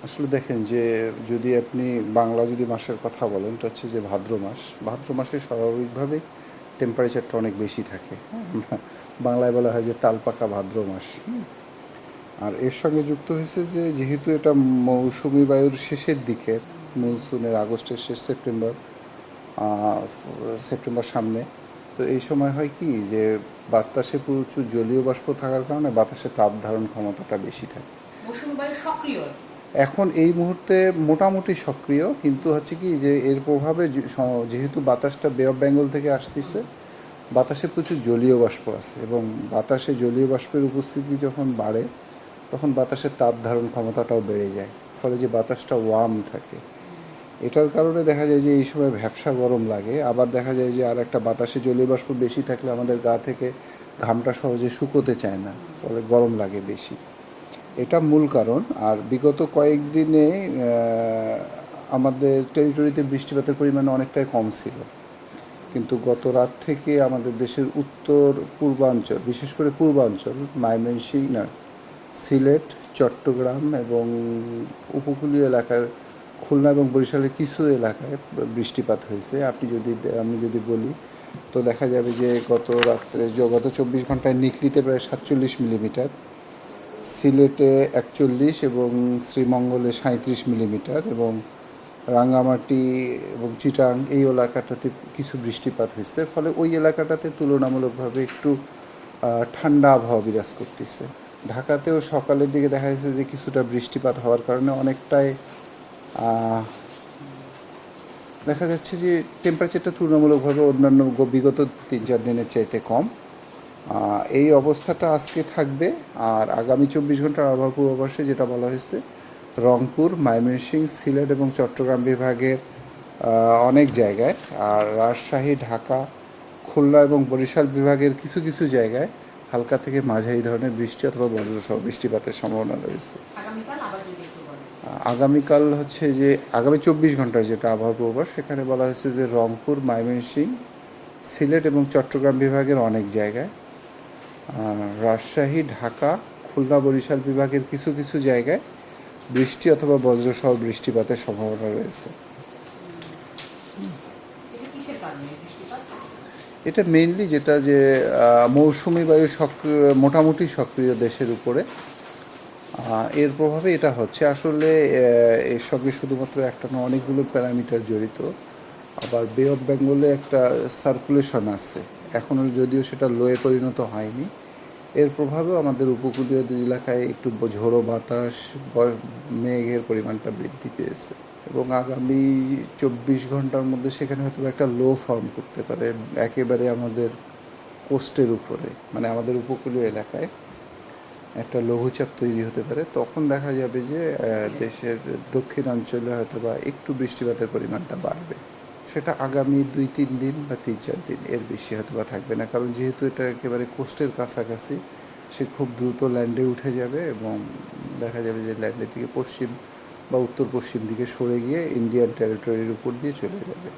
আসলে দেখেন যে যদি আপনি বাংলা যদি মাসের কথা বলেন এটা হচ্ছে যে ভাদ্র মাস। ভাদ্র মাসে স্বাভাবিকভাবেই টেম্পারেচারটা অনেক বেশি থাকে। হ্যাঁ, বাংলায় বলা হয় যে তালপাকা ভাদ্র মাস। আর এর সঙ্গে যুক্ত হয়েছে যে যেহেতু এটা মৌসুমি বায়ুর শেষের দিকের, মনসুনের আগস্টের শেষ, সেপ্টেম্বর সামনে। তো এই সময় হয় কি যে বাতাসে প্রচুর জলীয় বাষ্প থাকার কারণে বাতাসে তাপ ধারণ ক্ষমতাটা বেশি থাকে। মৌসুমী বায়ু সক্রিয়। এখন এই মুহূর্তে মোটামুটি সক্রিয়, কিন্তু হচ্ছে কি যে এর প্রভাবে যেহেতু বাতাসটা বে অফ বেঙ্গল থেকে আসতেছে, বাতাসে প্রচুর জলীয় বাষ্প আছে এবং বাতাসে জলীয় বাষ্পের উপস্থিতি যখন বাড়ে তখন বাতাসের তাপ ধারণ ক্ষমতাটাও বেড়ে যায়, ফলে যে বাতাসটা ওয়ার্ম থাকে। এটার কারণে দেখা যায় যে এই সময় ভ্যাপসা গরম লাগে। আবার দেখা যায় যে আর একটা বাতাসে জলীয় বাষ্প বেশি থাকলে আমাদের গা থেকে ঘামটা সহজে শুকোতে চায় না, ফলে গরম লাগে বেশি। এটা মূল কারণ। আর বিগত কয়েকদিনে আমাদের টেরিটরিতে বৃষ্টিপাতের পরিমাণ অনেকটাই কম ছিল, কিন্তু গত রাত থেকে আমাদের দেশের উত্তর পূর্বাঞ্চল, বিশেষ করে পূর্বাঞ্চল, ময়মনসিংহ না, সিলেট, চট্টগ্রাম এবং উপকূলীয় এলাকার খুলনা এবং বরিশালের কিছু এলাকায় বৃষ্টিপাত হয়েছে। আমি যদি বলি তো দেখা যাবে যে গত 24 ঘন্টায় নিকলিতে প্রায় 47 মিলিমিটার, সিলেটে 41 এবং শ্রীমঙ্গলে 37 মিলিমিটার, এবং রাঙ্গামাটি এবং চিটাং এই এলাকাটাতে কিছু বৃষ্টিপাত হয়েছে। ফলে ওই এলাকাটাতে তুলনামূলকভাবে একটু ঠান্ডা আবহাওয়া বিরাজ করতেছে। ঢাকাতেও সকালের দিকে দেখা যাচ্ছে যে কিছুটা বৃষ্টিপাত হওয়ার কারণে অনেকটাই দেখা যাচ্ছে যে টেম্পারেচারটা তুলনামূলকভাবে অন্যান্য বিগত 3-4 দিনের চাইতে কম। এই অবস্থাটা আজকে থাকবে। আর আগামী 24 ঘন্টার আবহাওয়া পূর্বাভাসে যেটা বলা হয়েছে, রংপুর, ময়মনসিংহ, সিলেট এবং চট্টগ্রাম বিভাগের অনেক জায়গায়, আর রাজশাহী, ঢাকা, খুলনা এবং বরিশাল বিভাগের কিছু কিছু জায়গায় হালকা থেকে মাঝারি ধরনের বৃষ্টি অথবা বজ্রসহ বৃষ্টিপাতের সম্ভাবনা রয়েছে। আগামীকাল হচ্ছে যে আগামী 24 ঘন্টার যেটা আবহাওয়া পূর্বাভাস, সেখানে বলা হয়েছে যে রংপুর, ময়মনসিংহ, সিলেট এবং চট্টগ্রাম বিভাগের অনেক জায়গায়, রাজশাহী, ঢাকা, খুলনা, বরিশাল বিভাগের কিছু কিছু জায়গায় বৃষ্টি অথবা বজ্রসহ বৃষ্টিপাতের সম্ভাবনা রয়েছে। এটা মেইনলি যেটা যে মৌসুমি বায়ু মোটামুটি সক্রিয় দেশের উপরে, এর প্রভাবে এটা হচ্ছে। আসলে এর সঙ্গে শুধুমাত্র একটা না, অনেকগুলো প্যারামিটার জড়িত। আবার বে অফ বেঙ্গলে একটা সার্কুলেশন আছে এখনও, যদিও সেটা লোয়ে পরিণত হয়নি। এর প্রভাবেও আমাদের উপকূলীয় এলাকায় একটু ঝোড়ো বাতাস, মেঘের পরিমাণটা বৃদ্ধি পেয়েছে এবং আগামী 24 ঘন্টার মধ্যে সেখানে হয়তো একটা লো ফর্ম করতে পারে একেবারে আমাদের কোস্টের উপরে, মানে আমাদের উপকূলীয় এলাকায় একটা লঘুচাপ তৈরি হতে পারে। তখন দেখা যাবে যে দেশের দক্ষিণাঞ্চলে হয়তো বা একটু বৃষ্টিপাতের পরিমাণটা বাড়বে। সেটা আগামী 2-3 দিন বা 3-4 দিন, এর বেশি হয়তো বা থাকবে না, কারণ যেহেতু এটা একেবারে কোস্টের কাছাকাছি, সে খুব দ্রুত ল্যান্ডে উঠে যাবে এবং দেখা যাবে যে ল্যান্ডের দিকে পশ্চিম বা উত্তর পশ্চিম দিকে সরে গিয়ে ইন্ডিয়ান টেরিটরির উপর দিয়ে চলে যাবে।